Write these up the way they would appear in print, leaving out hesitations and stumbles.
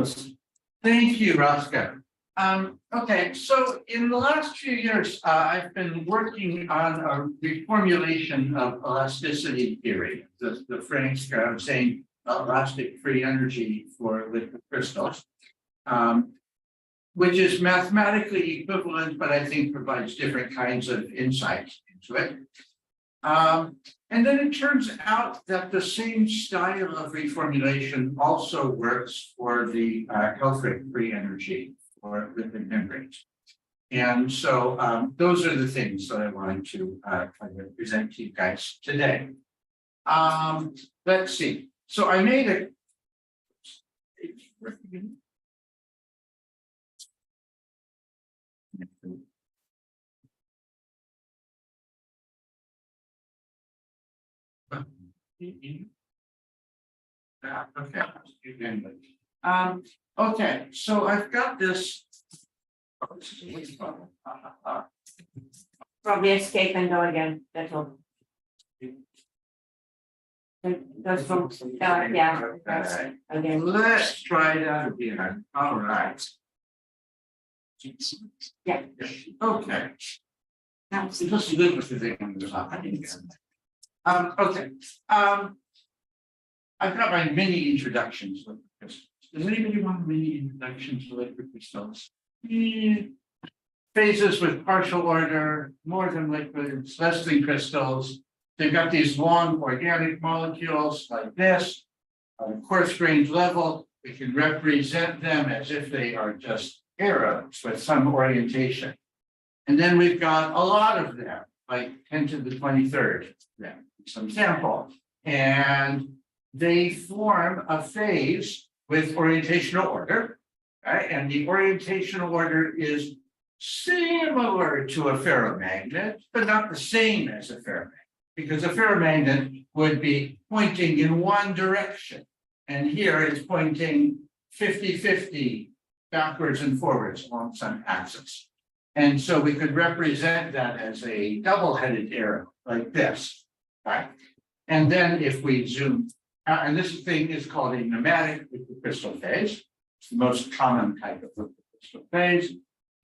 us. Thank you, Roscoe. Okay, so in the last few years, I've been working on a reformulation of elasticity theory, the Frank saying elastic free energy for liquid crystals, which is mathematically equivalent, but I think provides different kinds of insights into it. And then it turns out that the same style of reformulation also works for the Helfrich free energy for lipid membranes. And so those are the things that I wanted to kind of present to you guys today. Let's see. So I made a okay, so I've got this. Probably escape and go again, that's all. Those folks, yeah. Okay. Again. Let's try that again. All right. Yeah. Okay. Now, it's just a little bit of the okay. I've got my mini introductions. Does anybody want mini introductions to liquid crystals? Phases with partial order, more than liquids, less than crystals. They've got these long organic molecules like this, on a coarse-grained level. We can represent them as if they are just arrows with some orientation. And then we've got a lot of them, like 10 to the 23rd, some sample. And they form a phase with orientational order, right? And the orientational order is similar to a ferromagnet, but not the same as a ferromagnet, because a ferromagnet would be pointing in one direction. And here it's pointing 50-50 backwards and forwards along some axis. And so we could represent that as a double-headed arrow like this, right? And then if we zoom out, and this thing is called a pneumatic liquid crystal phase. It's the most common type of liquid crystal phase.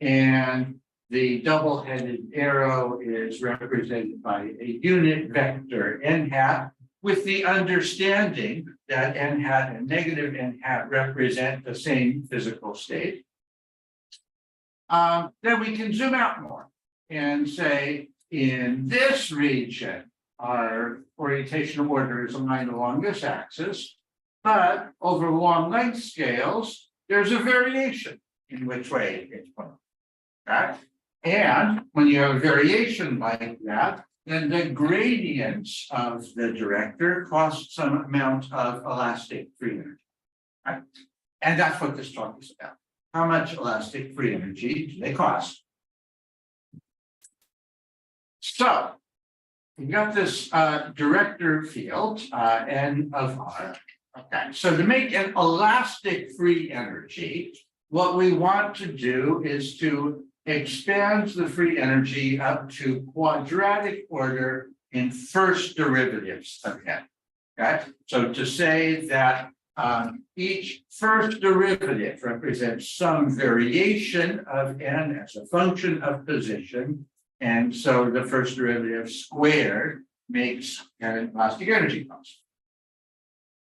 And the double-headed arrow is represented by a unit vector n hat, with the understanding that n hat and negative n hat represent the same physical state. Then we can zoom out more and say, in this region, our orientational order is aligned along this axis, but over long length scales, there's a variation in which way it's pointing. Okay? And when you have a variation like that, then the gradients of the director cost some amount of elastic free energy. Right? And that's what this talk is about. How much elastic free energy do they cost? So we got this director field, N of R. Okay, so to make an elastic free energy, what we want to do is to expand the free energy up to quadratic order in first derivatives of N. Okay, so to say that each first derivative represents some variation of N as a function of position. And so the first derivative squared makes an elastic energy constant.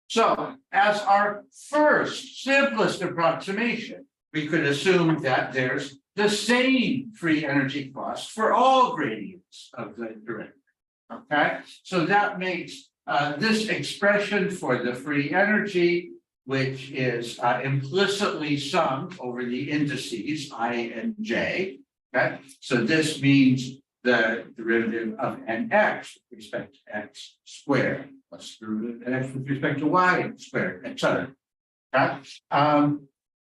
So as our first simplest approximation, we could assume that there's the same free energy cost for all gradients of the derivative. Okay, so that makes this expression for the free energy, which is implicitly summed over the indices I and J. Okay, so this means the derivative of nx with respect to x squared plus the derivative of x with respect to y squared, etc. Okay,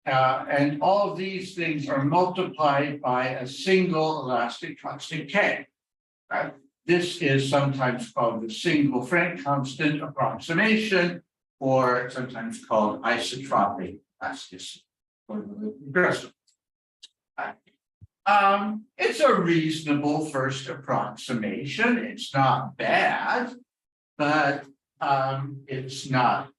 and all of these things are multiplied by a single elastic constant k. Right? This is sometimes called the single Frank constant approximation, or sometimes called isotropic elasticity for the crystal. It's a reasonable first approximation. It's not bad, but it's not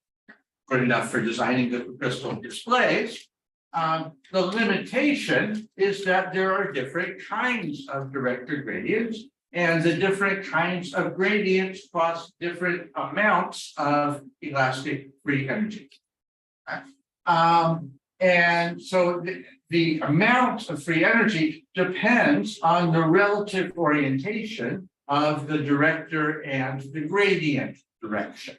good enough for designing the crystal displays. The limitation is that there are different kinds of director gradients, and the different kinds of gradients cause different amounts of elastic free energy. And so the amount of free energy depends on the relative orientation of the director and the gradient direction.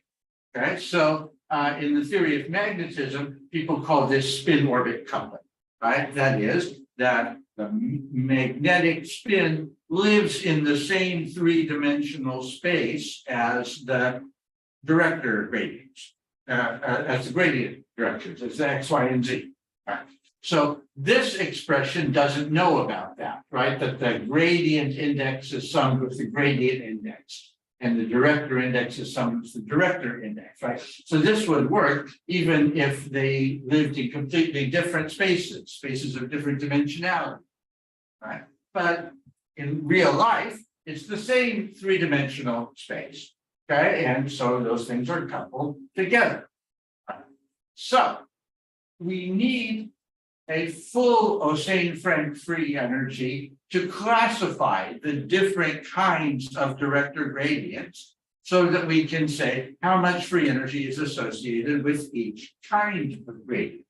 Okay, so in the theory of magnetism, people call this spin orbit coupling, right? That is, that the magnetic spin lives in the same three-dimensional space as the director gradients, as the gradient directions, as the X, Y, and Z. Right? So this expression doesn't know about that, right? That the gradient index is summed with the gradient index, and the director index is summed with the director index, right? So this would work even if they lived in completely different spaces of different dimensionality, right? But in real life, it's the same three-dimensional space, okay? And so those things are coupled together. So we need a full Osane-Frank free energy to classify the different kinds of director gradients so that we can say how much free energy is associated with each kind of gradient.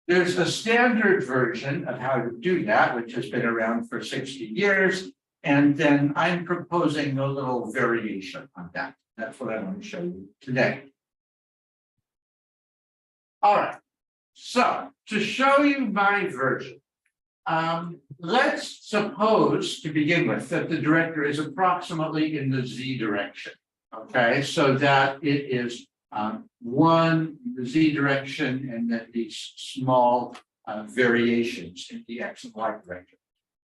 There's a standard version of how to do that, which has been around for 60 years. And then I'm proposing a little variation on that. That's what I want to show you today. All right. So to show you my version, let's suppose to begin with that the director is approximately in the Z direction. Okay, so that it is one in the Z direction and then these small variations in the X and Y direction.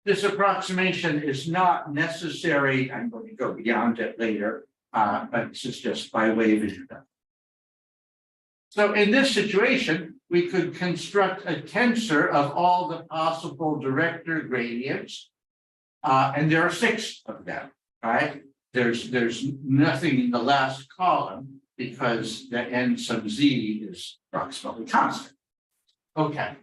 This approximation is not necessary. I'm going to go beyond it later, but this is just by way of introduction. So in this situation, we could construct a tensor of all the possible director gradients, and there are 6 of them, right? There's nothing in the last column because the n sub z is approximately constant. Okay,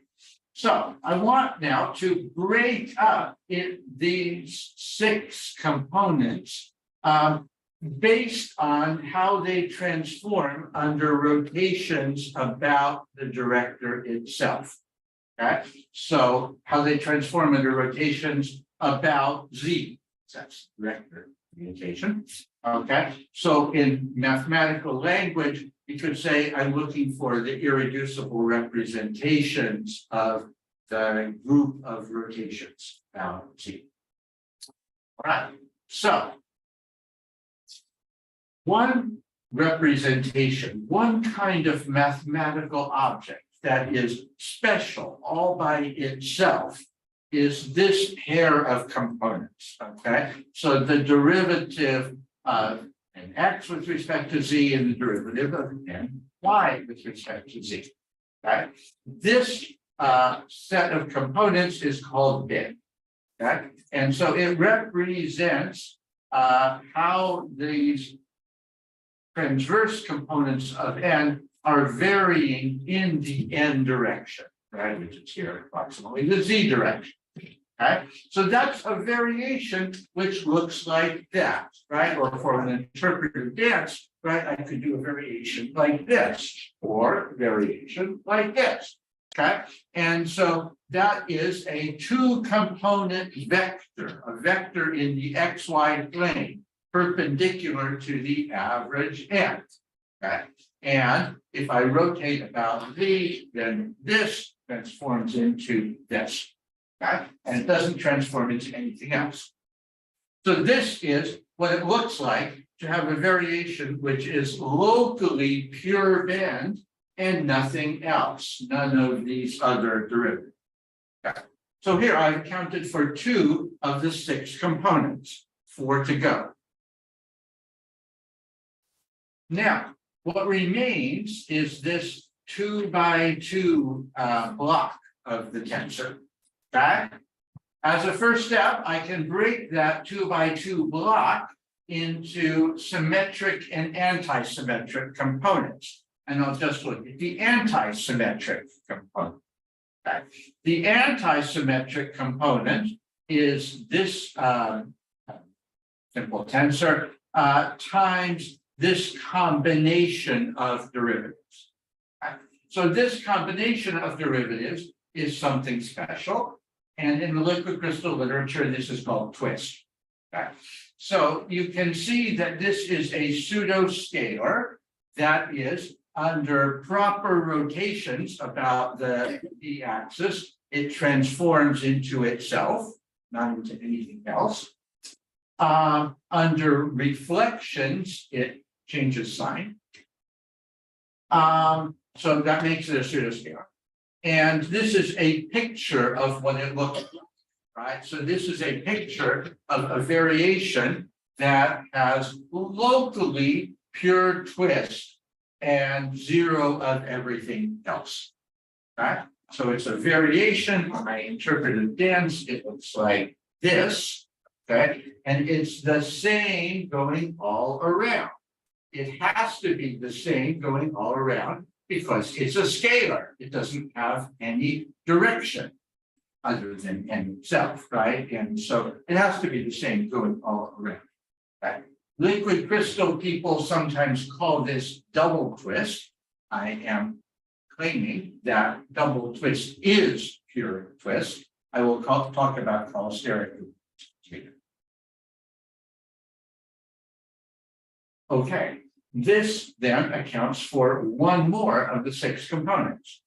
so I want now to break up these 6 components based on how they transform under rotations about the director itself. Okay, so how they transform under rotations about Z, that's director orientation. Okay, so in mathematical language, you could say I'm looking for the irreducible representations of the group of rotations about Z. All right, so one representation, one kind of mathematical object that is special all by itself is this pair of components, okay? So the derivative of an x with respect to z and the derivative of n y with respect to z, right? This set of components is called bin, okay? And so it represents how these transverse components of n are varying in the n direction, right? Which is here approximately the z direction. Okay, so that's a variation which looks like that, right? Or for an interpretive dance, right? I could do a variation like this, or variation like this. Okay, and so that is a 2-component vector, a vector in the xy plane, perpendicular to the average n. Okay, and if I rotate about z, then this transforms into this. Okay, and it doesn't transform into anything else. So this is what it looks like to have a variation which is locally pure bend and nothing else, none of these other derivatives. Okay. So here I've accounted for 2 of the 6 components, 4 to go. Now, what remains is this 2 by 2 block of the tensor. Okay. As a first step, I can break that 2 by 2 block into symmetric and anti-symmetric components. And I'll just look at the anti-symmetric component. Okay. The anti-symmetric component is this simple tensor times this combination of derivatives. Okay. So this combination of derivatives is something special. And in the liquid crystal literature, this is called twist. Okay. So you can see that this is a pseudo-scalar that is under proper rotations about the axis. It transforms into itself, not into anything else. Under reflections, it changes sign. So that makes it a pseudoscalar. And this is a picture of what it looks like, right? So this is a picture of a variation that has locally pure twist and zero of everything else, right? So it's a variation. When I interpreted dance, it looks like this, okay? And it's the same going all around. It has to be the same going all around because it's a scalar. It doesn't have any direction other than n itself, right? And so it has to be the same going all around, right? Liquid crystal people sometimes call this double twist. I am claiming that double twist is pure twist. I will talk about cholesteric later. Okay, this then accounts for one more of the 6 components.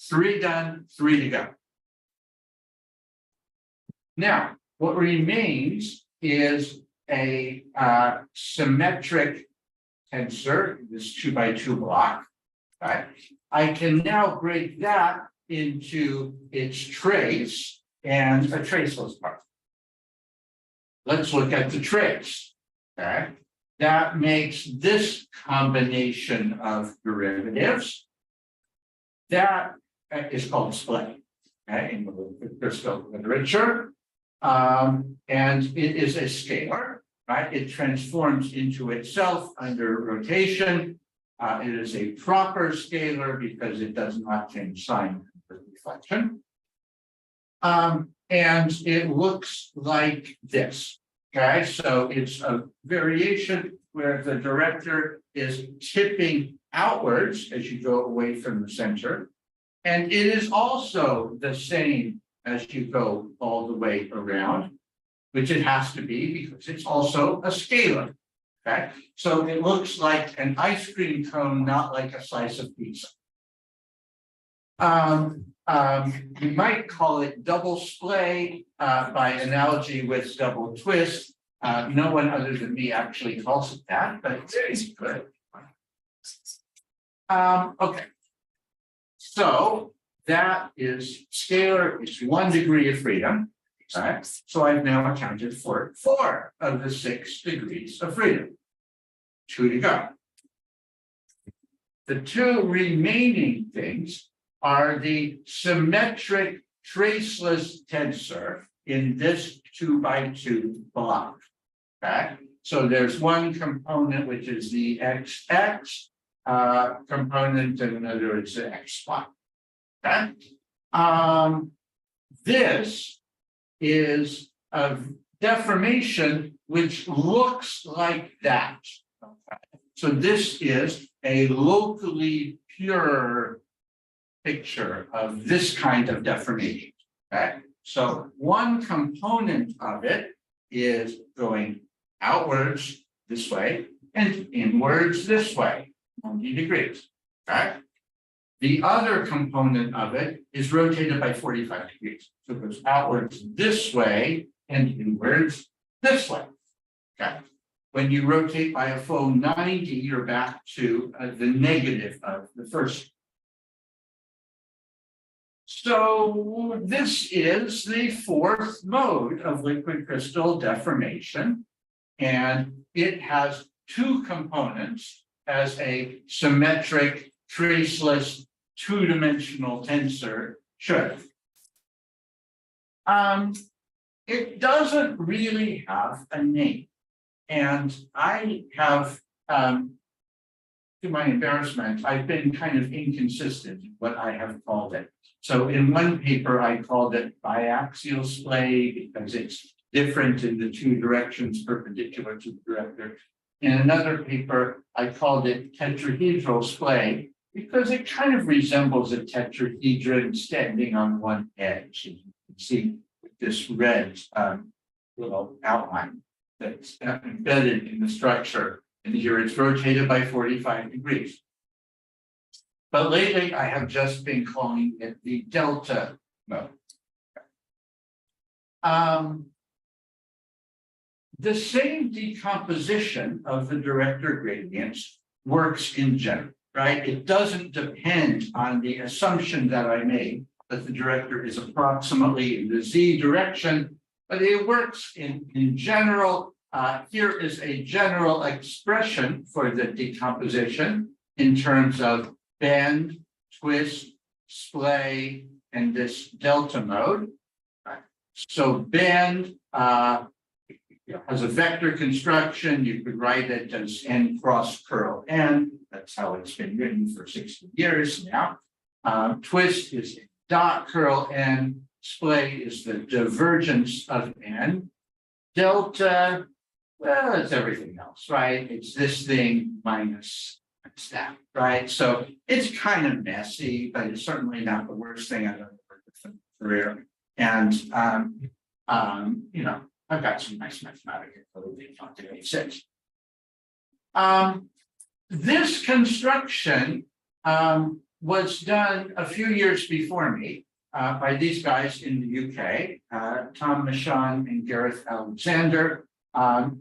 3 done, 3 to go. Now, what remains is a symmetric tensor, this 2 by 2 block, right? I can now break that into its trace and a traceless part. Let's look at the trace, okay? That makes this combination of derivatives. That is called split, okay, in the crystal literature. And it is a scalar, right? It transforms into itself under rotation. It is a proper scalar because it does not change sign under reflection. And it looks like this. Okay, so it's a variation where the director is tipping outwards as you go away from the center. And it is also the same as you go all the way around, which it has to be because it's also a scalar. Okay, so it looks like an ice cream cone, not like a slice of pizza. You might call it double splay by analogy with double twist. No one other than me actually calls it that, but it's good. Okay, so that is scalar. It's 1 degree of freedom. Right? So I've now accounted for 4 of the 6 degrees of freedom. 2 to go. The 2 remaining things are the symmetric traceless tensor in this 2 by 2 block. Okay, so there's one component which is the XX component, and another is the XY. Okay, this is a deformation which looks like that. Okay. So this is a locally pure picture of this kind of deformation. Okay, so one component of it is going outwards this way and inwards this way, 90 degrees. Okay. The other component of it is rotated by 45 degrees. So it goes outwards this way and inwards this way. Okay. When you rotate by a full 90, you're back to the negative of the first. So this is the 4th mode of liquid crystal deformation. And it has 2 components as a symmetric, traceless, 2-dimensional tensor should. It doesn't really have a name. And I have to my embarrassment, I've been kind of inconsistent in what I have called it. So in one paper, I called it biaxial splay because it's different in the two directions perpendicular to the director. In another paper, I called it tetrahedral splay because it kind of resembles a tetrahedron standing on one edge. You can see with this red little outline that's embedded in the structure. And here it's rotated by 45 degrees. But lately I have just been calling it the delta mode. The same decomposition of the director gradients works in general, right? It doesn't depend on the assumption that I made that the director is approximately in the z direction, but it works in general. Here is a general expression for the decomposition in terms of bend, twist, splay, and this delta mode. So bend has a vector construction. You could write it as n cross curl n. That's how it's been written for 60 years now. Twist is dot curl n. Splay is the divergence of n. Delta, well, it's everything else, right? It's this thing minus that, right? So it's kind of messy, but it's certainly not the worst thing I've ever heard in my career. And you know, I've got some nice mathematical ability to make sense. This construction was done a few years before me by these guys in the UK, Tom Michon and Gareth Alexander,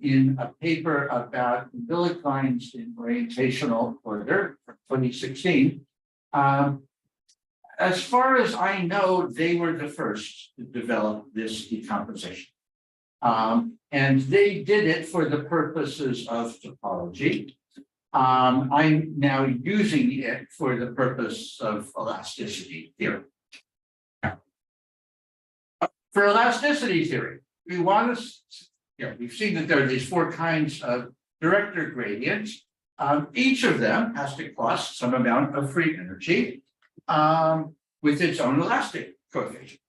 in a paper about umbilic lines in orientational order from 2016. As far as I know, they were the first to develop this decomposition. And they did it for the purposes of topology. I'm now using it for the purpose of elasticity theory. For elasticity theory, we want to, we've seen that there are these four kinds of director gradients. Each of them has to cost some amount of free energy with its own elastic coefficient.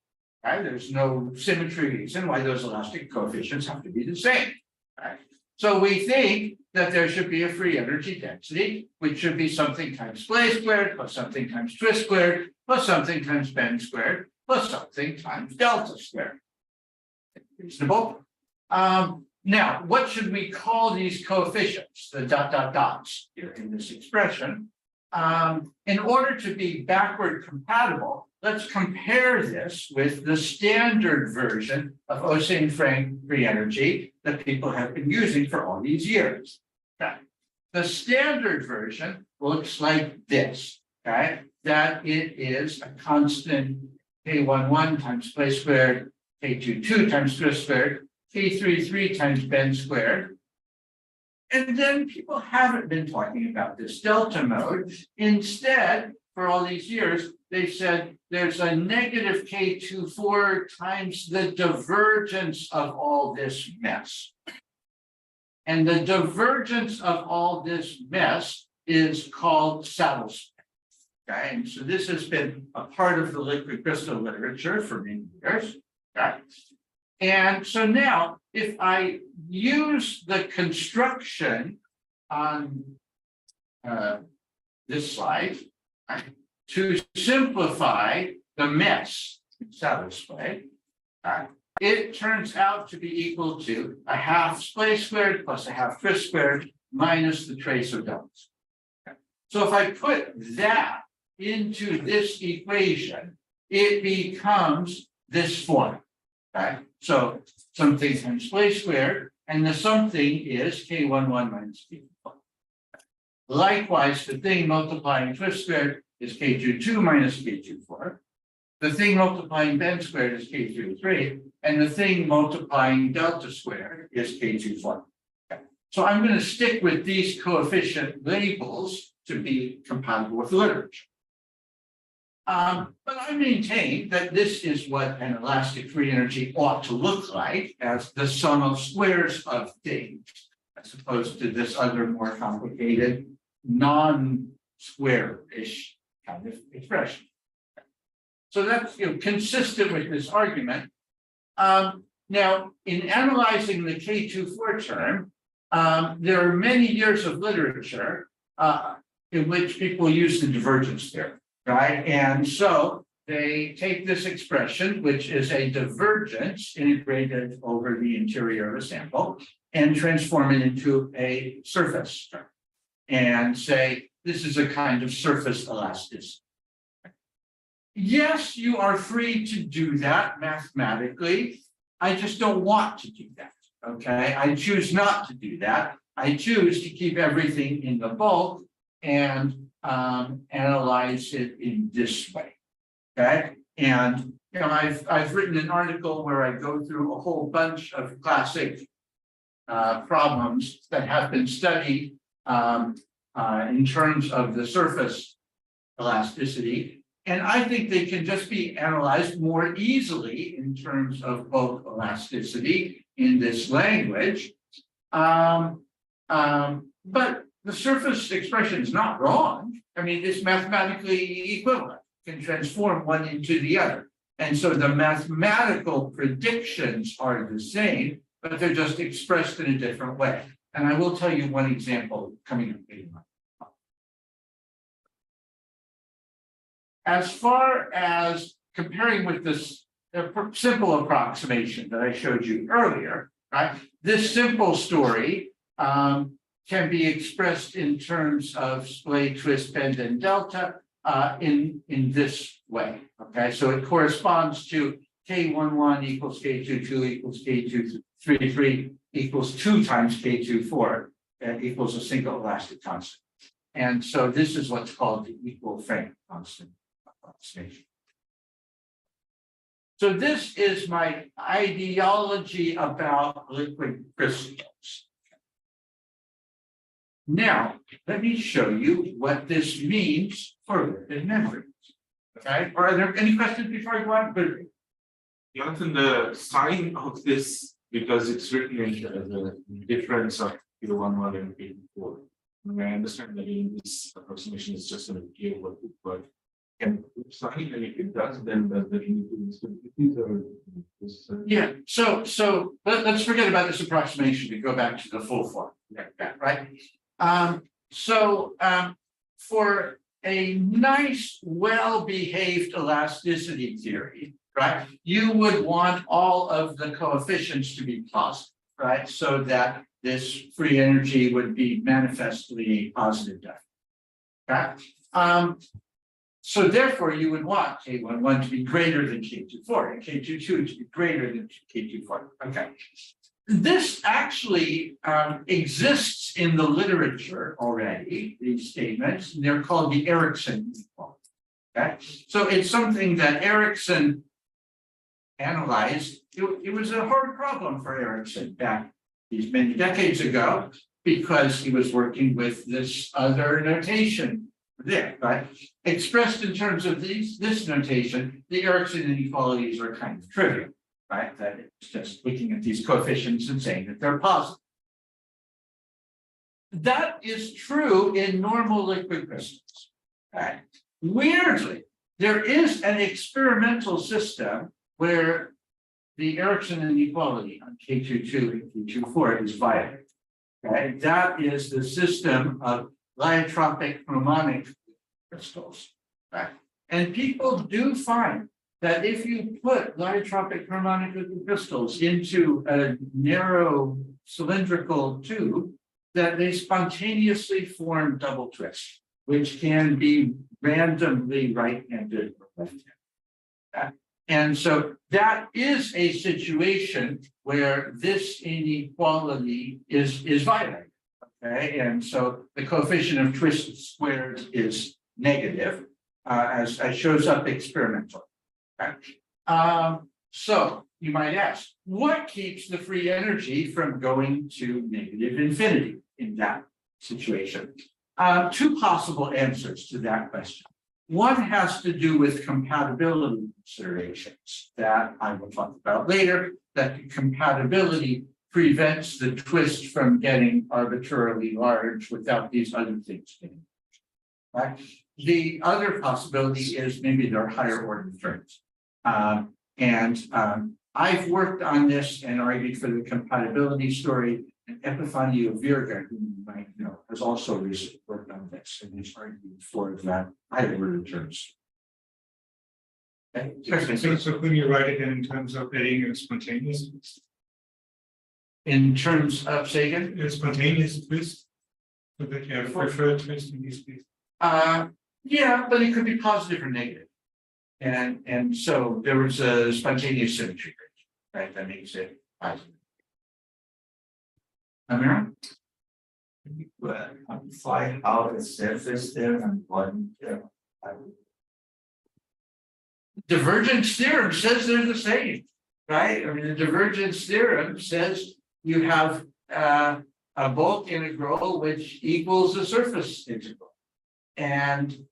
Right? There's no symmetry reason why those elastic coefficients have to be the same. Right? So we think that there should be a free energy density, which should be something times splay squared, plus something times twist squared, plus something times bend squared, plus something times delta squared. Reasonable. Now, what should we call these coefficients, the dots here in this expression? In order to be backward compatible, let's compare this with the standard version of Oseen-Frank free energy that people have been using for all these years. Okay. The standard version looks like this, okay? That it is a constant K11 times splay squared, K22 times twist squared, K33 times bend squared. And then people haven't been talking about this delta mode. Instead, for all these years, they said there's a negative K24 times the divergence of all this mess. And the divergence of all this mess is called saddle splay. Okay, and so this has been a part of the liquid crystal literature for many years. Okay. And so now, if I use the construction on this slide to simplify the mess in saddle splay, it turns out to be equal to a half splay squared plus a half twist squared minus the trace of deltas. Okay. So if I put that into this equation, it becomes this form. Okay. So something times splay squared, and the something is K11 minus K12. Likewise, the thing multiplying twist squared is K22 minus K24. The thing multiplying bend squared is K33, and the thing multiplying delta squared is K24. Okay. So I'm going to stick with these coefficient labels to be compatible with the literature. But I maintain that this is what an elastic free energy ought to look like as the sum of squares of things, as opposed to this other more complicated non-square-ish kind of expression. So that's consistent with this argument. Now, in analyzing the K24 term, there are many years of literature in which people use the divergence theorem, right? And so they take this expression, which is a divergence integrated over the interior of a sample, and transform it into a surface term and say, this is a kind of surface elasticity. Yes, you are free to do that mathematically. I just don't want to do that, okay? I choose not to do that. I choose to keep everything in the bulk and analyze it in this way, okay? And I've written an article where I go through a whole bunch of classic problems that have been studied in terms of the surface elasticity. And I think they can just be analyzed more easily in terms of both elasticity in this language. But the surface expression is not wrong. I mean, it's mathematically equivalent, can transform one into the other. And so the mathematical predictions are the same, but they're just expressed in a different way. And I will tell you one example coming up later on. As far as comparing with this simple approximation that I showed you earlier, right? This simple story can be expressed in terms of splay, twist, bend, and delta in this way. Okay, so it corresponds to K11 equals K22 equals K233 equals 2 times K24 that equals a single elastic constant. And so this is what's called the equal frame constant approximation. So this is my ideology about liquid crystals. Now, let me show you what this means for lipid membranes. Okay, are there any questions before I go on? Good. Jonathan, the sign of this, because it's written as a difference of K11 and K24. I understand that in this approximation is just going to give what, but can it sign, and if it does, then does that need to be Yeah, so let's forget about this approximation and go back to the full form, right? For a nice, well-behaved elasticity theory, right, you would want all of the coefficients to be positive, right? So that this free energy would be manifestly positive. Okay? So therefore, you would want K11 to be greater than K24 and K22 to be greater than K24. Okay. This actually exists in the literature already, these statements, and they're called the Erickson inequality. Okay. So it's something that Erickson analyzed. It was a hard problem for Erickson back these many decades ago because he was working with this other notation there, right? Expressed in terms of this notation, the Erickson inequalities are kind of trivial, right? That it's just looking at these coefficients and saying that they're positive. That is true in normal liquid crystals. Right? Weirdly, there is an experimental system where the Erickson inequality on K22 and K24 is violated. Okay? That is the system of lyotropic harmonic crystals. Right? And people do find that if you put lyotropic harmonic crystals into a narrow cylindrical tube, that they spontaneously form double twists, which can be randomly right-handed or left-handed. Okay? And so that is a situation where this inequality is violated. Okay, and so the coefficient of twist squared is negative, as shows up experimentally. Okay? So you might ask, what keeps the free energy from going to negative infinity in that situation? Two possible answers to that question. One has to do with compatibility considerations that I will talk about later, that the compatibility prevents the twist from getting arbitrarily large without these other things being. Right? The other possibility is maybe there are higher order terms. I've worked on this and argued for the compatibility story. And Epifanio Virga, who you might know, has also recently worked on this and he's argued for that higher order terms. Okay. So can you write it in terms of adding a spontaneous, In terms of, say again? a spontaneous twist? So that you have preferred twist in these cases? Yeah, but it could be positive or negative. And so there was a spontaneous symmetry, right? That makes it positive. Amira? Quantify how the surface there and one there. Divergence theorem says they're the same, right? I mean, the divergence theorem says you have a bulk integral which equals a surface integral. And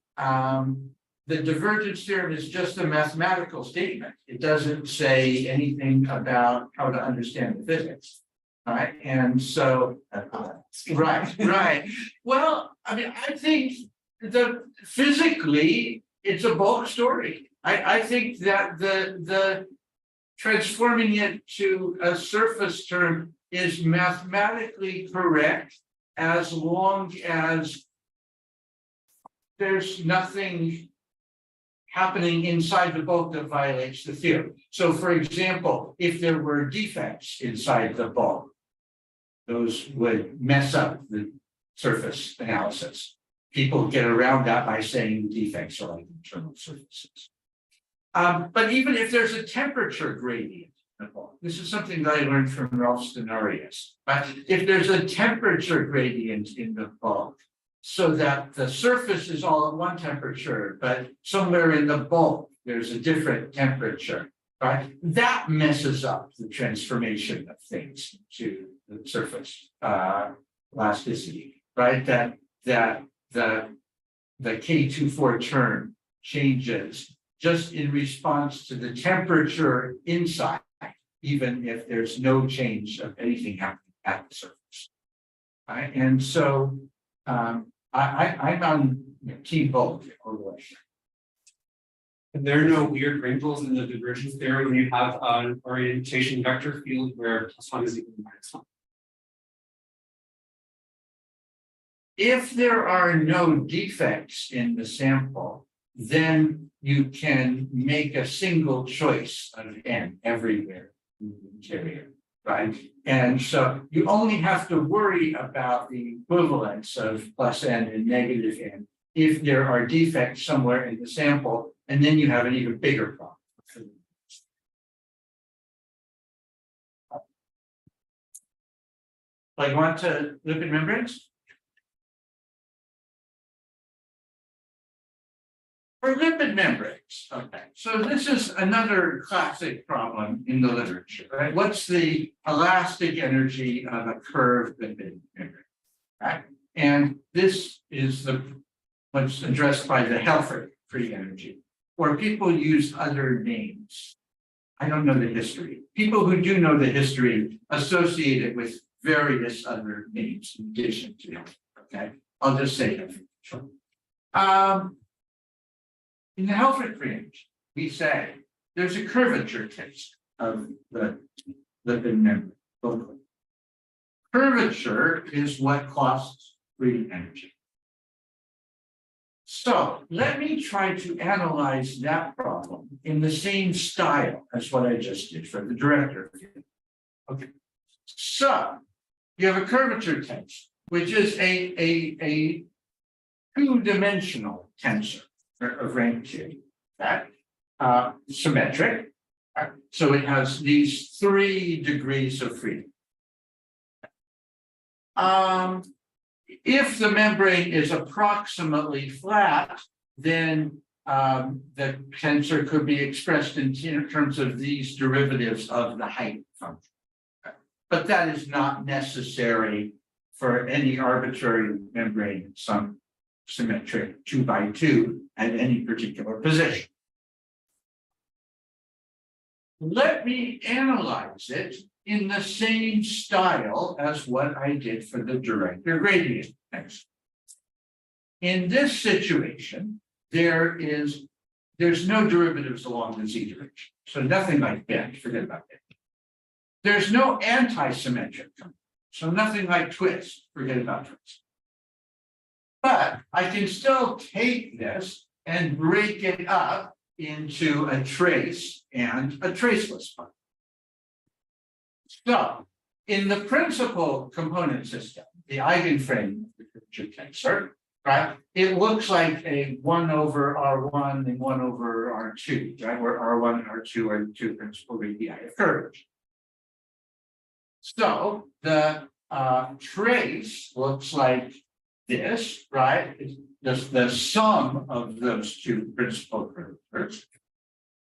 the divergence theorem is just a mathematical statement. It doesn't say anything about how to understand the physics. Right, and so, right. Well, I mean, I think physically it's a bulk story. I think that the transforming it to a surface term is mathematically correct as long as there's nothing happening inside the bulk that violates the theorem. So, for example, if there were defects inside the bulk, those would mess up the surface analysis. People get around that by saying defects are like internal surfaces. But even if there's a temperature gradient in the bulk, this is something that I learned from Ralph Stenarius. But if there's a temperature gradient in the bulk, so that the surface is all at one temperature, but somewhere in the bulk there's a different temperature, right? That messes up the transformation of things to the surface elasticity, right? That the K24 term changes just in response to the temperature inside, even if there's no change of anything happening at the surface. Right? And so I'm on team bulk all the way. And there are no weird wrinkles in the divergence theorem when you have an orientation vector field where +1 is equal to -1. If there are no defects in the sample, then you can make a single choice of n everywhere in the interior, right? And so you only have to worry about the equivalence of +n and -n if there are defects somewhere in the sample, and then you have an even bigger problem. Like want to lipid membranes? For lipid membranes, okay. So this is another classic problem in the literature, right? What's the elastic energy of a curved lipid membrane, right? And this is what's addressed by the Helfrich free energy, or people use other names. I don't know the history. People who do know the history associate it with various other names in addition to Helfrich, okay? I'll just say Helfrich. In the Helfrich range, we say there's a curvature test of the lipid membrane. Curvature is what costs free energy. So let me try to analyze that problem in the same style as what I just did for the director. Okay. So you have a curvature tensor, which is a two-dimensional tensor of rank 2, that symmetric. So it has these 3 degrees of freedom. If the membrane is approximately flat, then the tensor could be expressed in terms of these derivatives of the height function. But that is not necessary for any arbitrary membrane, some symmetric 2x2 at any particular position. Let me analyze it in the same style as what I did for the director gradient. In this situation, there's no derivatives along the z direction. So nothing like bend, forget about it. There's no anti-symmetric, so nothing like twist, forget about twist. But I can still take this and break it up into a trace and a traceless part. So in the principal component system, the eigenframe of the curvature tensor, right? It looks like a 1 over R1 and 1 over R2, right? Where R1 and R2 are the two principal radii of curvature. So the trace looks like this, right? It's just the sum of those two principal curvatures.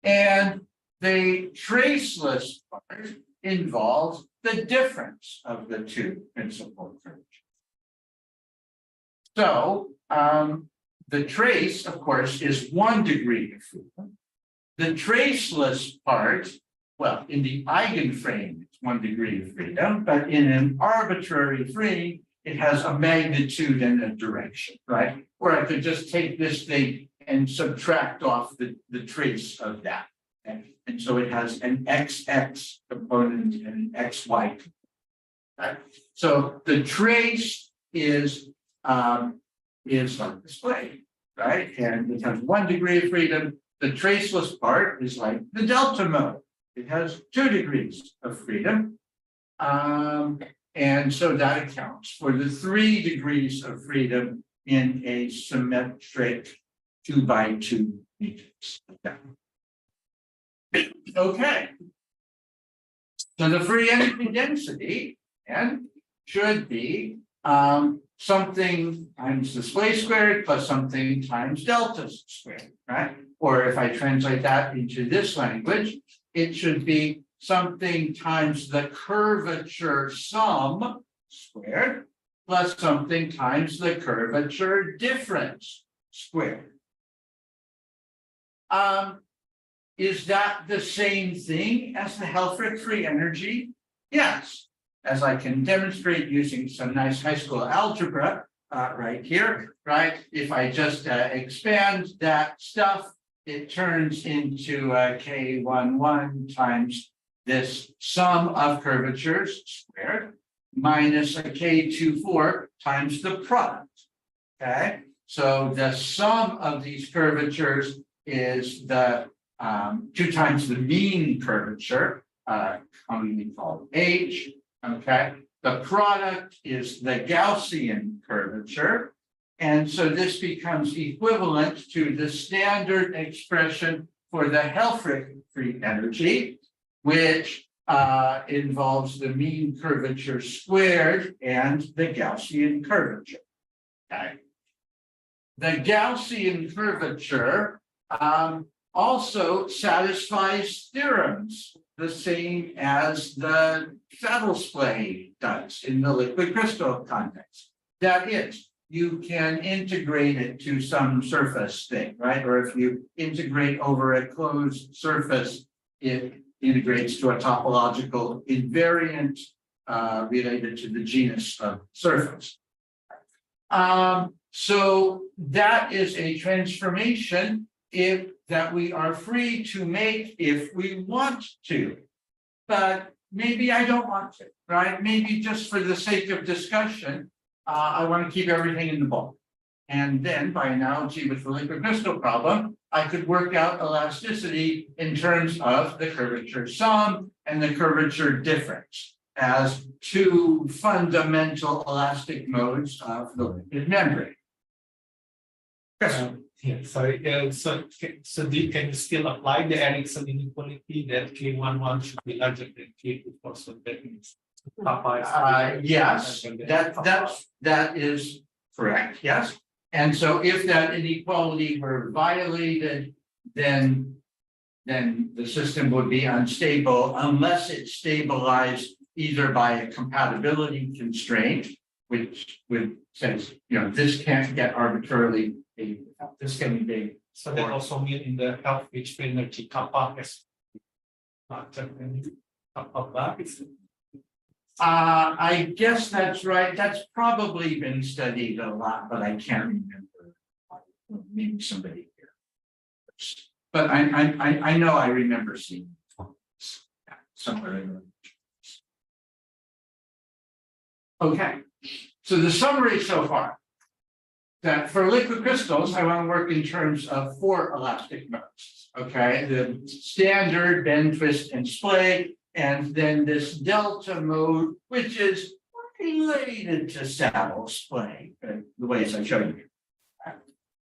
And the traceless part involves the difference of the two principal curvatures. So the trace, of course, is 1 degree of freedom. The traceless part, well, in the eigenframe, it's 1 degree of freedom, but in an arbitrary frame, it has a magnitude and a direction, right? Or I could just take this thing and subtract off the trace of that. Okay? And so it has an XX component and an XY component, right? So the trace is on display, right? And it has 1 degree of freedom. The traceless part is like the delta mode. It has 2 degrees of freedom. And so that accounts for the 3 degrees of freedom in a symmetric 2x2 matrix. Okay. So the free energy density should be something times the display squared plus something times delta squared, right? Or if I translate that into this language, it should be something times the curvature sum squared plus something times the curvature difference squared. Is that the same thing as the Helfrich free energy? Yes, as I can demonstrate using some nice high school algebra right here, right? If I just expand that stuff, it turns into K11 times this sum of curvatures squared minus a K24 times the product. Okay, so the sum of these curvatures is the 2 times the mean curvature, commonly called H. Okay, the product is the Gaussian curvature. And so this becomes equivalent to the standard expression for the Helfrich free energy, which involves the mean curvature squared and the Gaussian curvature. Okay. The Gaussian curvature also satisfies theorems the same as the saddle splay does in the liquid crystal context. That is, you can integrate it to some surface thing, right? Or if you integrate over a closed surface, it integrates to a topological invariant related to the genus of surface. So that is a transformation that we are free to make if we want to, but maybe I don't want to, right? Maybe just for the sake of discussion, I want to keep everything in the bulk. And then by analogy with the liquid crystal problem, I could work out elasticity in terms of the curvature sum and the curvature difference as 2 fundamental elastic modes of the liquid membrane. Yeah, sorry, can you still apply the Erickson inequality that K11 should be larger than K24, so that means yes, that is correct, yes. And so if that inequality were violated, then the system would be unstable unless it stabilized either by a compatibility constraint, which would says, this can't get arbitrarily big, this can be big. So that also means in the Helfrich free energy kappa is not kappa bar is I guess that's right. That's probably been studied a lot, but I can't remember. Maybe somebody here. But I know I remember seeing somewhere in the. Okay, so the summary so far. That for liquid crystals, I want to work in terms of 4 elastic modes. Okay, the standard, bend, twist, and splay, and then this delta mode, which is related to saddle splay, the ways I showed you.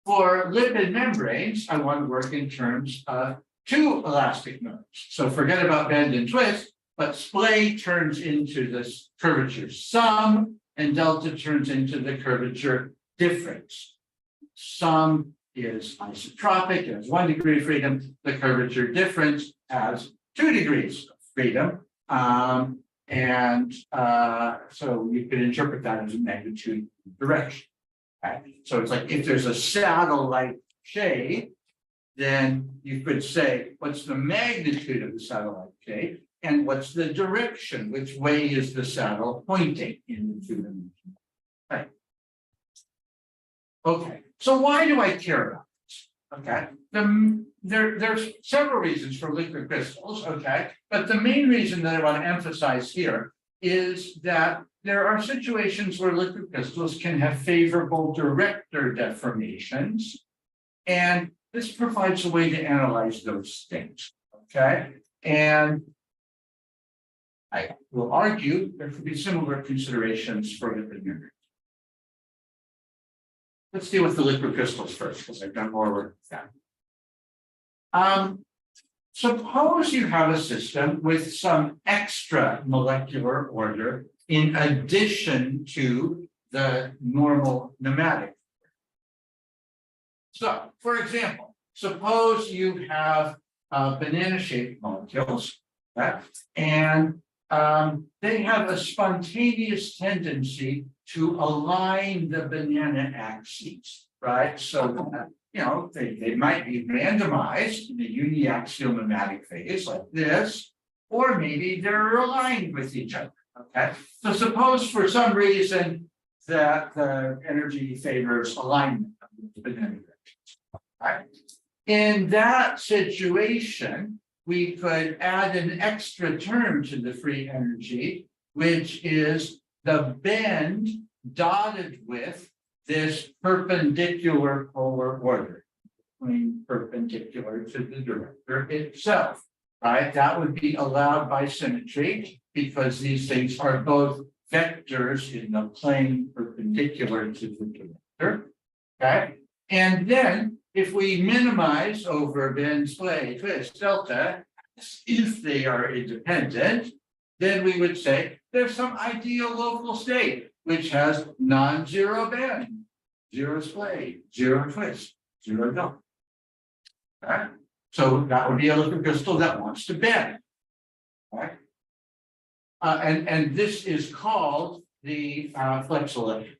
For lipid membranes, I want to work in terms of 2 elastic modes. So forget about bend and twist, but splay turns into this curvature sum, and delta turns into the curvature difference. Sum is isotropic, it has 1 degree of freedom. The curvature difference has 2 degrees of freedom. So you could interpret that as a magnitude direction. Okay? So it's like if there's a saddle-like shade, then you could say, what's the magnitude of the saddle-like shade? And what's the direction? Which way is the saddle pointing in the 2-dimensional? Right. Okay, so why do I care about this? Okay, there's several reasons for liquid crystals, okay, but the main reason that I want to emphasize here is that there are situations where liquid crystals can have favorable director deformations, and this provides a way to analyze those things, okay? And I will argue there could be similar considerations for lipid membranes. Let's deal with the liquid crystals first, because I've done more work with that. Suppose you have a system with some extra molecular order in addition to the normal pneumatic. So, for example, suppose you have banana-shaped molecules, right? And they have a spontaneous tendency to align the banana axes, right? So, they might be randomized in a uniaxial pneumatic phase like this, or maybe they're aligned with each other, okay? So suppose for some reason that the energy favors alignment of the banana directions, right? In that situation, we could add an extra term to the free energy, which is the bend dotted with this perpendicular polar order, perpendicular to the director itself, right? That would be allowed by symmetry because these things are both vectors in the plane perpendicular to the director, okay? And then if we minimize over bend, splay, twist, delta, if they are independent, then we would say there's some ideal local state which has non-zero bend, 0 splay, 0 twist, 0 delta. Okay? So that would be a liquid crystal that wants to bend. Okay? And this is called the flexolation,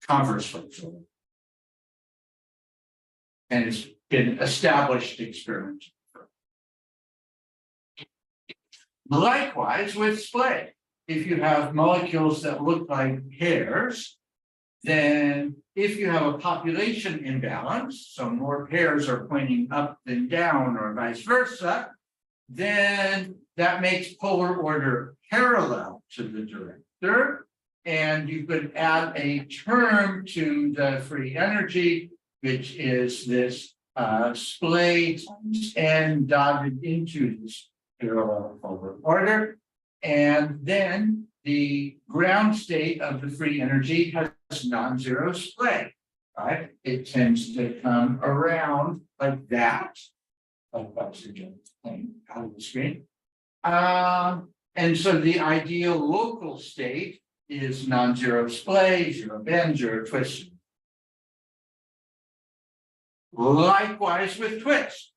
converse flexolation. And it's been established experiment. Likewise with splay, if you have molecules that look like hairs, then if you have a population imbalance, so more pairs are pointing up than down or vice versa, then that makes polar order parallel to the director. And you could add a term to the free energy, which is this splay times n dotted into this parallel polar order. And then the ground state of the free energy has non-zero splay, right? It tends to come around like that. Like oxygen plane out of the screen. And so the ideal local state is non-zero splay, 0 bend, 0 twist. Likewise with twist.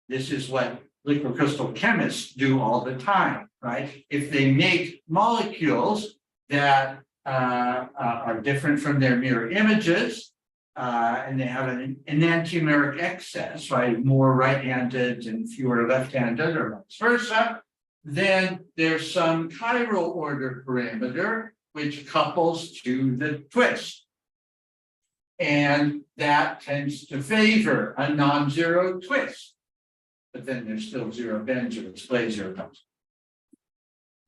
This is what liquid crystal chemists do all the time, right? If they make molecules that are different from their mirror images, and they have an enantiomeric excess, right? More right-handed and fewer left-handed or vice versa, then there's some chiral order parameter which couples to the twist. And that tends to favor a non-zero twist. But then there's still zero bends or display zero bends.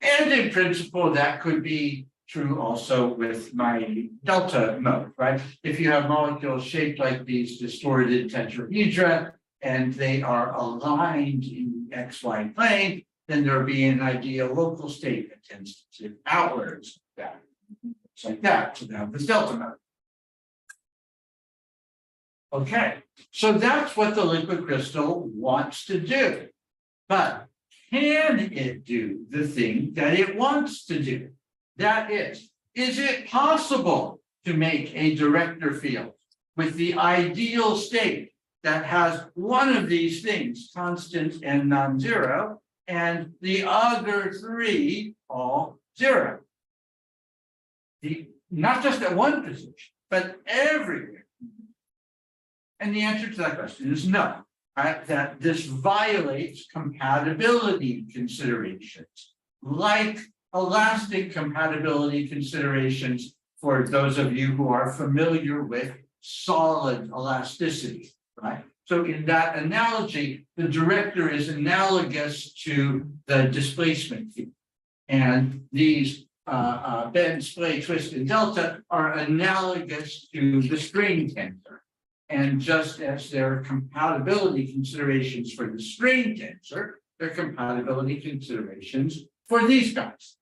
And in principle, that could be true also with my delta mode, right? If you have molecules shaped like these distorted tetrahedra and they are aligned in the XY plane, then there'll be an ideal local state that tends to tip outwards that. It's like that, so now this delta mode. Okay, so that's what the liquid crystal wants to do. But can it do the thing that it wants to do? That is it possible to make a director field with the ideal state that has one of these things, constant and non-zero, and the other three all zero? Not just at one position, but everywhere. And the answer to that question is no, right? That this violates compatibility considerations, like elastic compatibility considerations for those of you who are familiar with solid elasticity, right? So in that analogy, the director is analogous to the displacement field. And these bend, splay, twist, and delta are analogous to the strain tensor. And just as there are compatibility considerations for the strain tensor, there are compatibility considerations for these guys.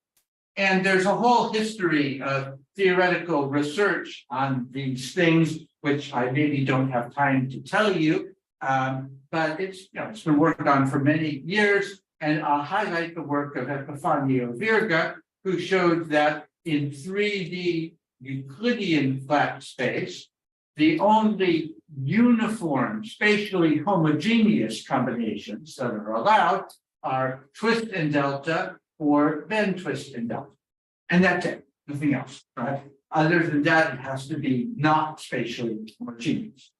And there's a whole history of theoretical research on these things, which I maybe don't have time to tell you, but it's been worked on for many years. And I'll highlight the work of Epifanio Virga, who showed that in 3D Euclidean flat space, the only uniform, spatially homogeneous combinations that are allowed are twist and delta or bend, twist, and delta. And that's it, nothing else, right? Other than that, it has to be not spatially homogeneous.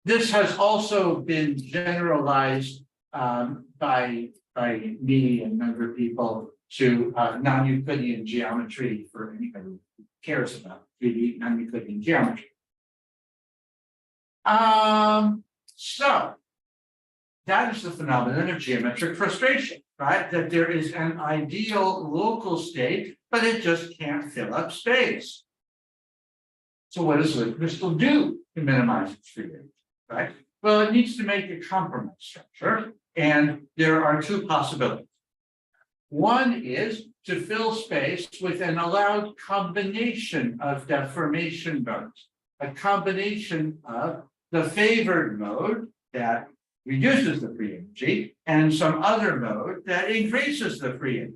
This has also been generalized by me and other people to non-Euclidean geometry for anybody who cares about 3D non-Euclidean geometry. So that is the phenomenon of geometric frustration, right? That there is an ideal local state, but it just can't fill up space. So what does the crystal do to minimize its freedom, right? Well, it needs to make a compromise structure, and there are two possibilities. One is to fill space with an allowed combination of deformation modes, a combination of the favored mode that reduces the free energy and some other mode that increases the free energy.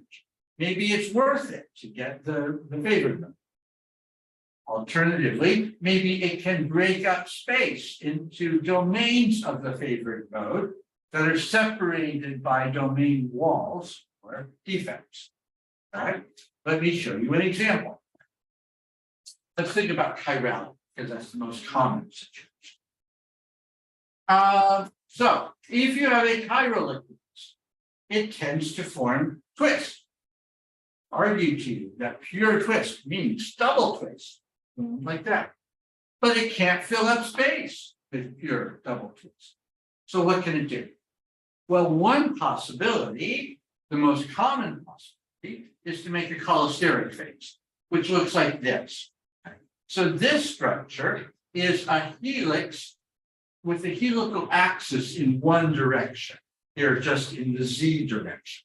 Maybe it's worth it to get the favored mode. Alternatively, maybe it can break up space into domains of the favored mode that are separated by domain walls or defects. All right, let me show you an example. Let's think about chirality, because that's the most common situation. So if you have a chiral liquid, it tends to form twists. Argue to you that pure twist means double twist, like that. But it can't fill up space with pure double twist. So what can it do? Well, one possibility, the most common possibility, is to make a cholesteric phase, which looks like this. So this structure is a helix with the helical axis in one direction, here just in the z direction,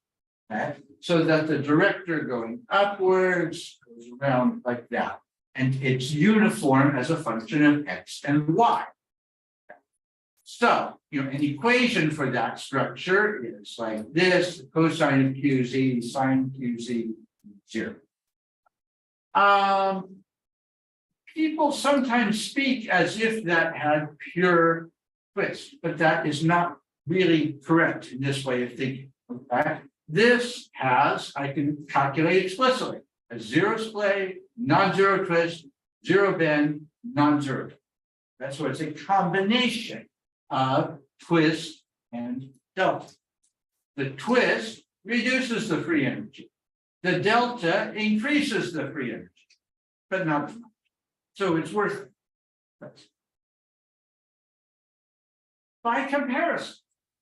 okay? So that the director going upwards goes around like that, and it's uniform as a function of x and y. So, an equation for that structure is like this: cosine of qz, sine qz, 0. People sometimes speak as if that had pure twist, but that is not really correct in this way of thinking. Okay? This has, I can calculate explicitly, a zero splay, non-zero twist, zero bend, non-zero. That's why it's a combination of twist and delta. The twist reduces the free energy. The delta increases the free energy, but not as much. So it's worth it. By comparison,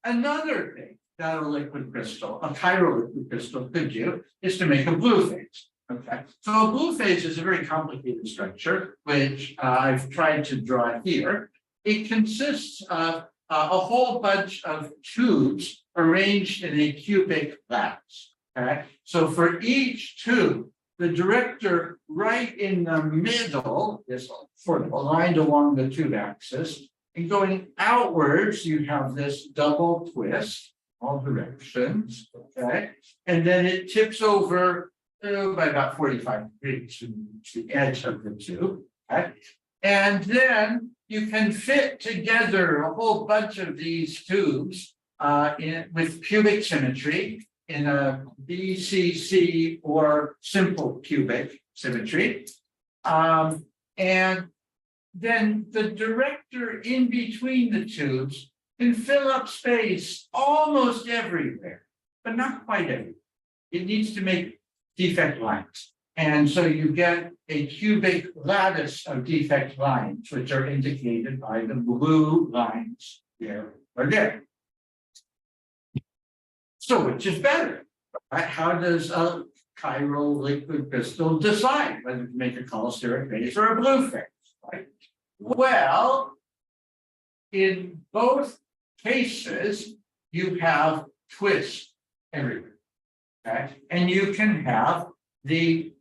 another thing that a liquid crystal, a chiral liquid crystal could do is to make a blue phase. Okay, so a blue phase is a very complicated structure, which I've tried to draw here. It consists of a whole bunch of tubes arranged in a cubic lattice. Okay, so for each tube, the director right in the middle is sort of aligned along the tube axis, and going outwards, you have this double twist, all directions. Okay, and then it tips over by about 45 degrees to the edge of the tube. Okay, and then you can fit together a whole bunch of these tubes with cubic symmetry in a BCC or simple cubic symmetry. And then the director in between the tubes can fill up space almost everywhere, but not quite everywhere. It needs to make defect lines. And so you get a cubic lattice of defect lines, which are indicated by the blue lines here or there. So which is better? Right? How does a chiral liquid crystal decide whether to make a cholesteric phase or a blue phase? Right? Well, in both cases, you have twists everywhere. Okay, and you can have the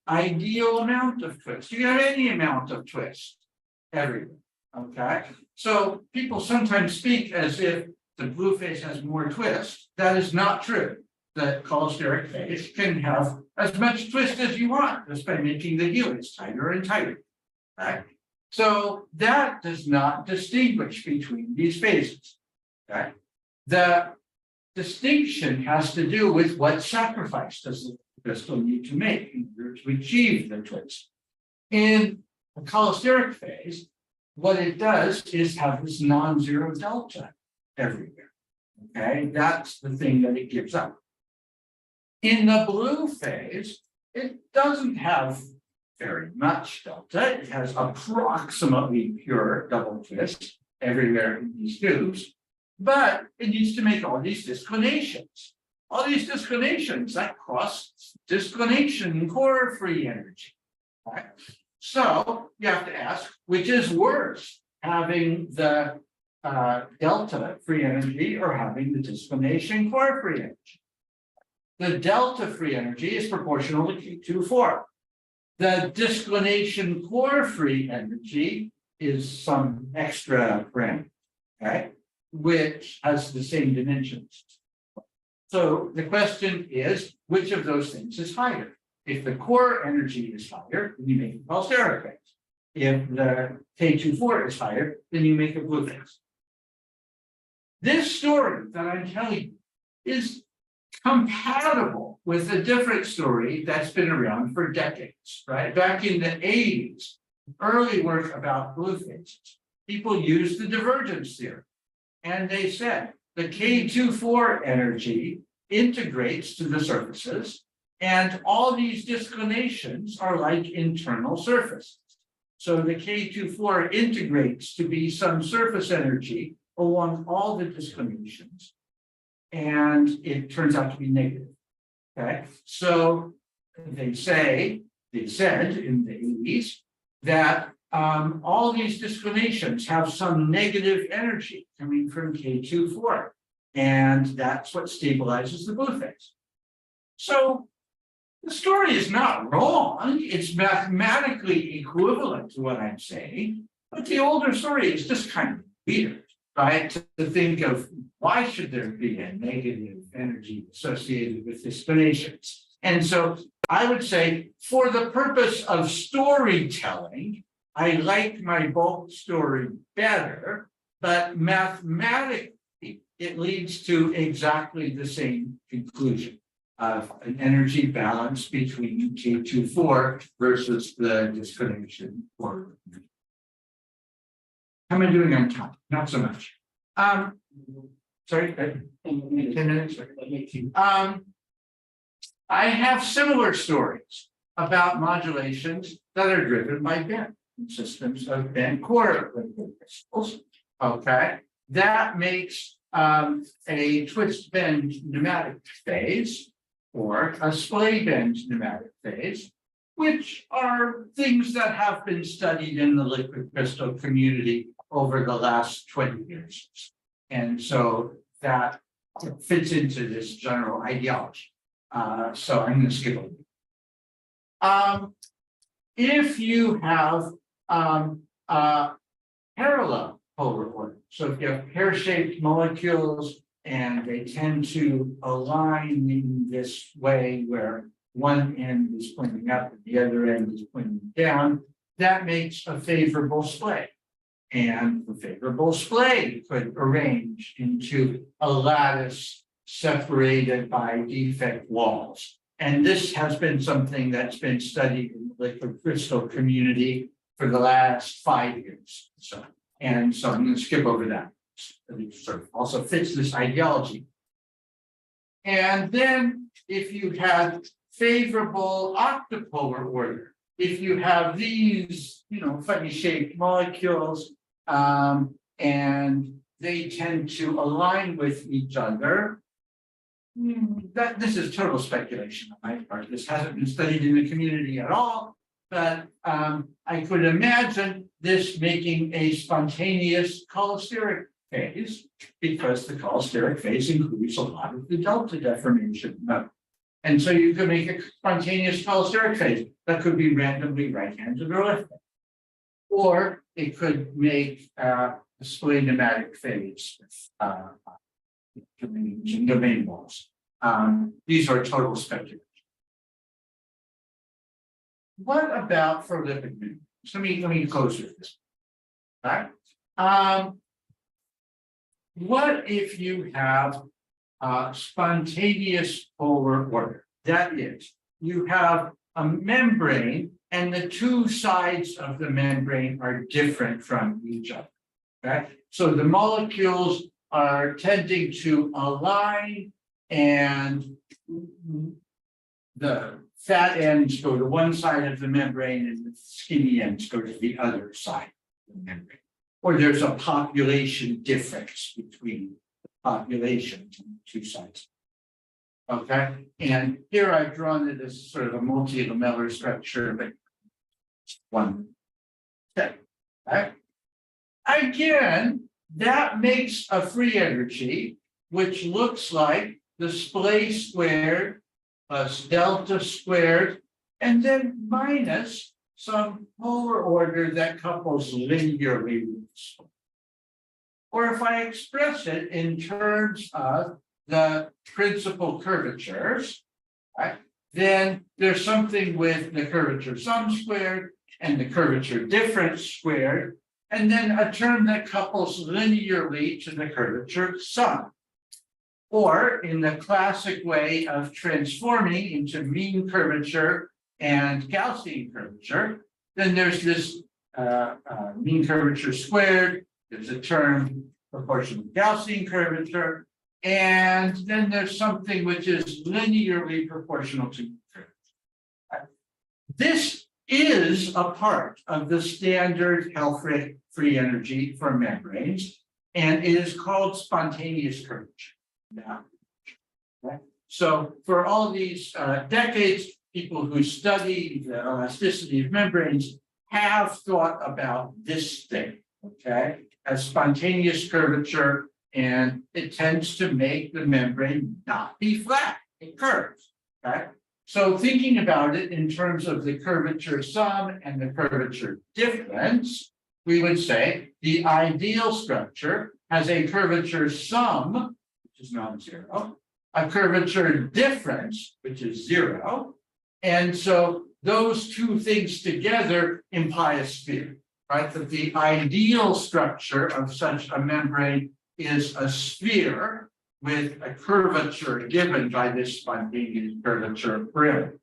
ideal amount of twist. You can have any amount of twist everywhere. Okay, so people sometimes speak as if the blue phase has more twist. That is not true. The cholesteric phase can have as much twist as you want, just by making the helix tighter and tighter. Right? So that does not distinguish between these phases. Okay, the distinction has to do with what sacrifice does the crystal need to make in order to achieve the twist. In the cholesteric phase, what it does is have this non-zero delta everywhere. Okay, that's the thing that it gives up. In the blue phase, it doesn't have very much delta. It has approximately pure double twist everywhere in these tubes. But it needs to make all these disclinations. All these disclinations that cost disclination core free energy. Right? So you have to ask, which is worse, having the delta free energy or having the disclination core free energy? The delta free energy is proportional to Q24. The disclination core free energy is some extra parameter. Okay, which has the same dimensions. So the question is, which of those things is higher? If the core energy is higher, then you make a cholesteric phase. If the K24 is higher, then you make a blue phase. This story that I'm telling you is compatible with a different story that's been around for decades, right? Back in the 80s, early work about blue phases, people used the divergence theory. And they said the K24 energy integrates to the surfaces, and all these disclinations are like internal surfaces. So the K24 integrates to be some surface energy along all the disclinations, and it turns out to be negative. Okay, so they said in the 80s that all these disclinations have some negative energy coming from K24, and that's what stabilizes the blue phase. So the story is not wrong, it's mathematically equivalent to what I'm saying, but the older story is just kind of weird, right? To think of why should there be a negative energy associated with disclinations? And so I would say, for the purpose of storytelling, I like my bulk story better, but mathematically, it leads to exactly the same conclusion of an energy balance between K24 versus the disclination core. How am I doing on time? Not so much. Sorry, 10 minutes. I have similar stories about modulations that are driven by bend systems of bend core crystals. Okay, that makes a twist bend pneumatic phase or a splay bend pneumatic phase, which are things that have been studied in the liquid crystal community over the last 20 years. And so that fits into this general ideology. So I'm going to skip over. If you have parallel polar order, so if you have pear-shaped molecules and they tend to align in this way where one end is pointing up and the other end is pointing down, that makes a favorable splay. And the favorable splay could arrange into a lattice separated by defect walls. And this has been something that's been studied in the liquid crystal community for the last 5 years. So I'm going to skip over that. It sort of also fits this ideology. And then if you have favorable octopolar order, if you have these, funny shaped molecules, and they tend to align with each other, this is total speculation on my part. This hasn't been studied in the community at all, but I could imagine this making a spontaneous cholesteric phase, because the cholesteric phase includes a lot of the delta deformation. And so you could make a spontaneous cholesteric phase that could be randomly right-handed or left-handed. Or it could make a splay pneumatic phase with domain walls. These are total speculation. What about for lipid membranes? Let me close with this. All right. What if you have spontaneous polar order? That is, you have a membrane and the two sides of the membrane are different from each other. Okay, so the molecules are tending to align, and the fat ends go to one side of the membrane and the skinny ends go to the other side of the membrane. Or there's a population difference between the populations on the two sides. Okay, and here I've drawn it as sort of a multi-lamellar structure, but one step. Right? Again, that makes a free energy, which looks like the splay squared plus delta squared, and then minus some polar order that couples linearly with the splay. Or if I express it in terms of the principal curvatures, right, then there's something with the curvature sum squared and the curvature difference squared, and then a term that couples linearly to the curvature sum. Or in the classic way of transforming into mean curvature and Gaussian curvature, then there's this mean curvature squared, there's a term proportional Gaussian curvature, and then there's something which is linearly proportional to curvature. This is a part of the standard Helfrich free energy for membranes, and it is called spontaneous curvature. Now, okay. So for all these decades, people who study the elasticity of membranes have thought about this thing, okay, as spontaneous curvature, and it tends to make the membrane not be flat, it curves, okay? So thinking about it in terms of the curvature sum and the curvature difference, we would say the ideal structure has a curvature sum, which is non-zero, a curvature difference, which is 0. And so those two things together imply a sphere, right? That the ideal structure of such a membrane is a sphere with a curvature given by this spontaneous curvature parameter.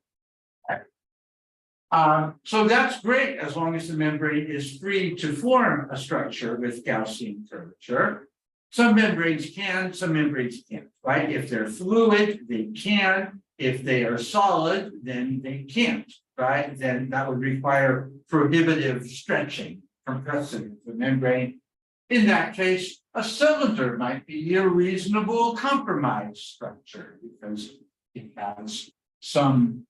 So that's great as long as the membrane is free to form a structure with Gaussian curvature. Some membranes can, some membranes can't, right? If they're fluid, they can. If they are solid, then they can't, right? Then that would require prohibitive stretching, compressing the membrane. In that case, a cylinder might be a reasonable compromise structure because it has some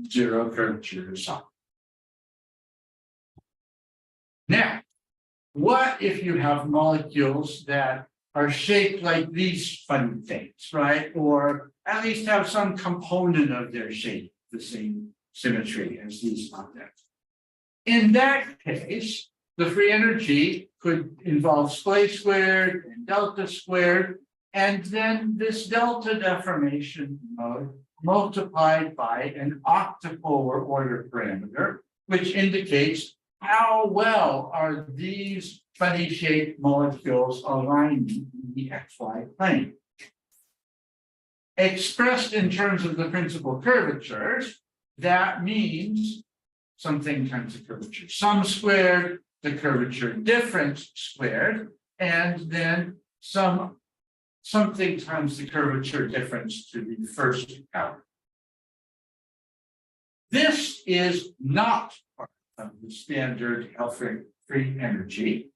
zero curvature or something. Now, what if you have molecules that are shaped like these funny things, right? Or at least have some component of their shape, the same symmetry as these objects. In that case, the free energy could involve splay squared and delta squared, and then this delta deformation mode multiplied by an octopolar order parameter, which indicates how well are these funny shaped molecules aligning in the XY plane. Expressed in terms of the principal curvatures, that means something times the curvature sum squared, the curvature difference squared, and then something times the curvature difference to the first power. This is not part of the standard Helfrich free energy.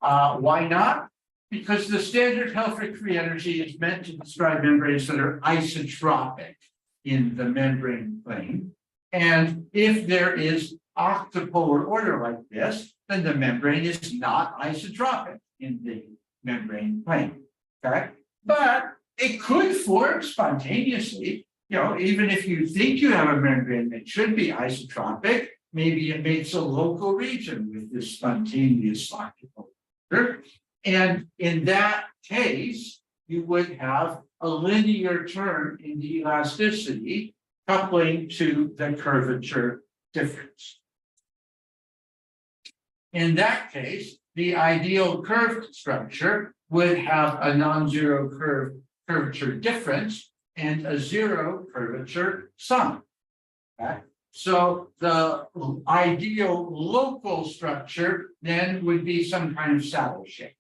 Why not? Because the standard Helfrich free energy is meant to describe membranes that are isotropic in the membrane plane. And if there is octopolar order like this, then the membrane is not isotropic in the membrane plane. Okay, but it could form spontaneously. You know, even if you think you have a membrane that should be isotropic, maybe it makes a local region with this spontaneous octopolar order. And in that case, you would have a linear term in the elasticity coupling to the curvature difference. In that case, the ideal curved structure would have a non-zero curvature difference and a zero curvature sum. Okay? So the ideal local structure then would be some kind of saddle shape.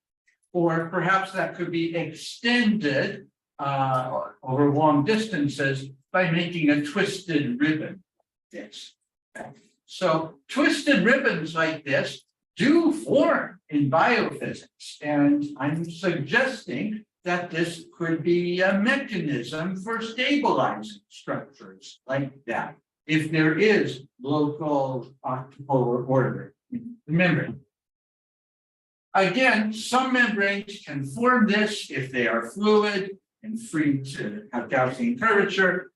Or perhaps that could be extended over long distances by making a twisted ribbon like this. Okay? So twisted ribbons like this do form in biophysics, and I'm suggesting that this could be a mechanism for stabilizing structures like that, if there is local octopolar order in the membrane. Again, some membranes can form this if they are fluid and free to have Gaussian curvature.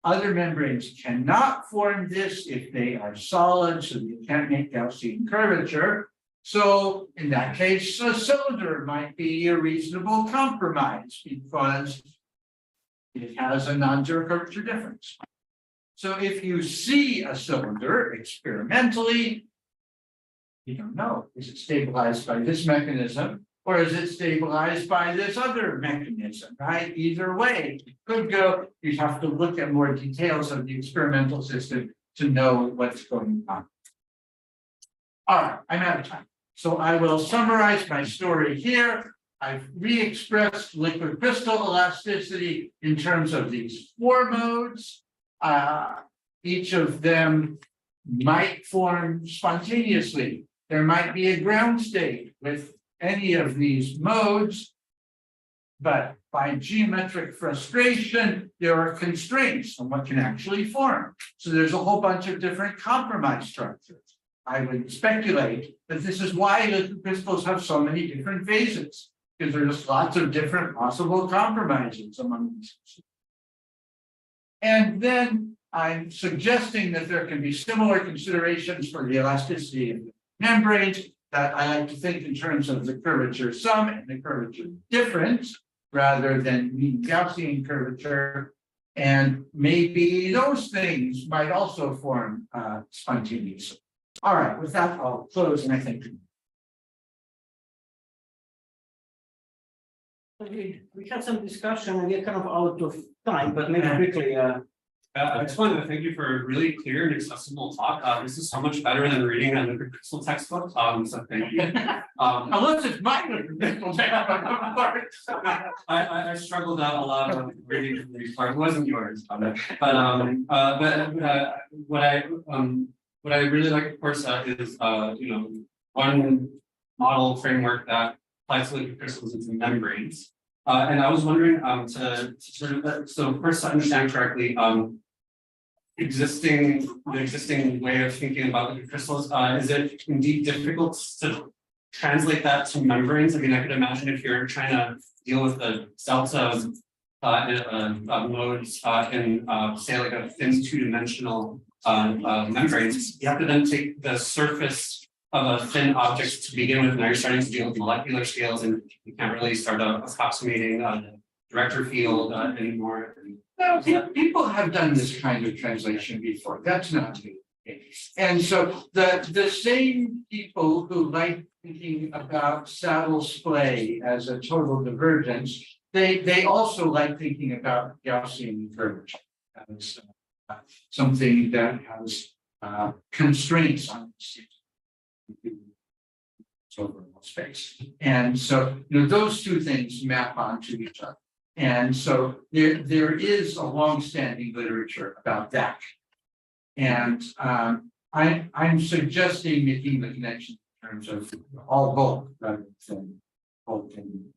Other membranes cannot form this if they are solid, so they can't make Gaussian curvature. So in that case, a cylinder might be a reasonable compromise because it has a non-zero curvature difference. So if you see a cylinder experimentally, you don't know, is it stabilized by this mechanism or is it stabilized by this other mechanism, right? Either way, it could go, you have to look at more details of the experimental system to know what's going on. All right, I'm out of time. So I will summarize my story here. I've re-expressed liquid crystal elasticity in terms of these 4 modes. Each of them might form spontaneously. There might be a ground state with any of these modes, but by geometric frustration, there are constraints on what can actually form. So there's a whole bunch of different compromise structures. I would speculate that this is why liquid crystals have so many different phases, because there's lots of different possible compromises among these. And then I'm suggesting that there can be similar considerations for the elasticity of the membranes, that I like to think in terms of the curvature sum and the curvature difference, rather than mean Gaussian curvature. And maybe those things might also form spontaneously. All right, with that, I'll close and I think. We had some discussion and we're kind of out of time, but maybe quickly, I just wanted to thank you for a really clear and accessible talk. This is so much better than reading a liquid crystal textbook. So thank you. Unless it's mine. I struggled out a lot with reading from these parts. It wasn't yours, but what I really like, of course, is one model framework that applies to liquid crystals into membranes. And I was wondering to sort of so first to understand correctly, the existing way of thinking about liquid crystals, is it indeed difficult to translate that to membranes? I mean, I could imagine if you're trying to deal with the delta modes in say like a thin two-dimensional membranes, you have to then take the surface of a thin object to begin with. Now you're starting to deal with molecular scales, and you can't really start approximating the director field anymore. No, people have done this kind of translation before. That's not new. And so the same people who like thinking about saddle splay as a total divergence, they also like thinking about Gaussian curvature as something that has constraints on overall space. And so those two things map onto each other. And so there is a long-standing literature about that. And I'm suggesting making the connection in terms of all bulk rather than bulk and